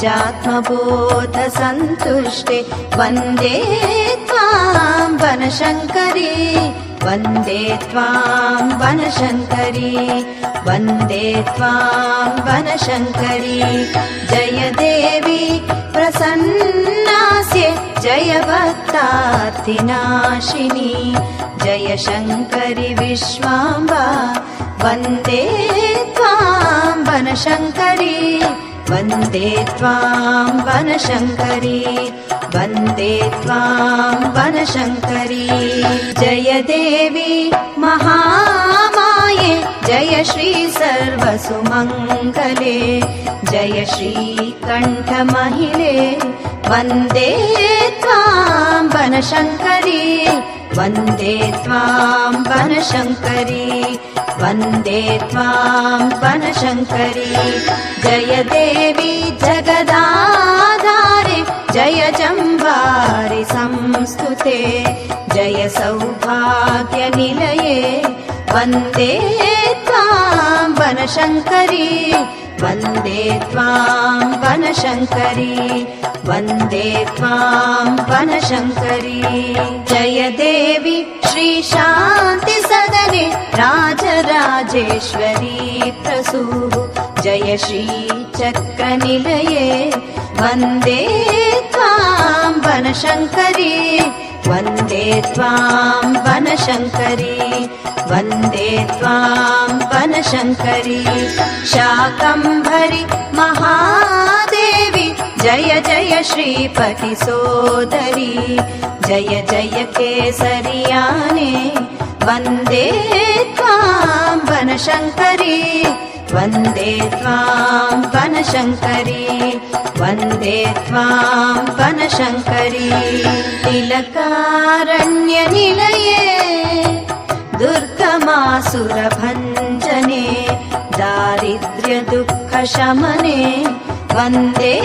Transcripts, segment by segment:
निजात्मबोधसन्तुष्टे वन्दे त्वां वनशङ्करी वन्दे त्वां वनशङ्करी वन्दे त्वां वनशङ्करी जय देवी प्रसन्नास्ये जय भक्तार्तिनाशिनी जय शङ्करि विश्वाम्बा वन्दे त्वां वनशङ्करी वन्दे त्वां वनशङ्करी वन्दे त्वां वनशङ्करी जय देवी महामाये जय श्री सर्वसुमङ्गले जय श्रीकण्ठमहिले वन्दे त्वां वनशङ्करी वन्दे त्वां वनशङ्करी वन्दे त्वां वनशङ्करी जय देवी जगदाधारे जय जम्बारि संस्तुते जय सौभाग्यनिलये वन्दे त्वां वनशङ्करी वन्दे त्वां वनशङ्करी वन्दे त्वां वनशङ्करी जय देवी श्री शान्ति सदने राजराजेश्वरी प्रसूः जय श्री चक्रनिलये वन्दे त्वां वनशङ्करी वन्दे त्वां वनशङ्करी वन्दे त्वां वनशङ्करी शाकम्भरि महादेवी जय जय श्रीपति सोदरी जय जय केसरियाने वन्दे त्वां वनशङ्करी वन्दे त्वां वनशङ्करी वन्दे त्वां वनशङ्करी तिलकारण्यनिलये दुर्गमासुरभञ्जने दारिद्र्यदुःखशमने वन्दे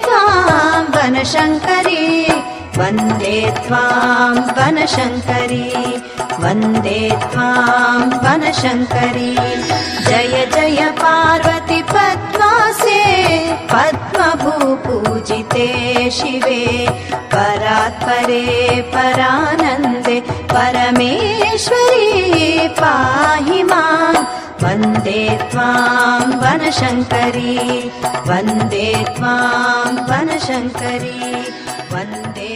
त्वां वनशङ्करी वन्दे त्वां वनशङ्करी वन्दे त्वां वनशङ्करी जय जय पार्वती पद्मासे पद्मभूपूजिते शिवे परात्परे परानन्दे परमेश्वरी पाहि मां वन्दे त्वां वनशङ्करी वन्दे त्वां वनशङ्करी वन्दे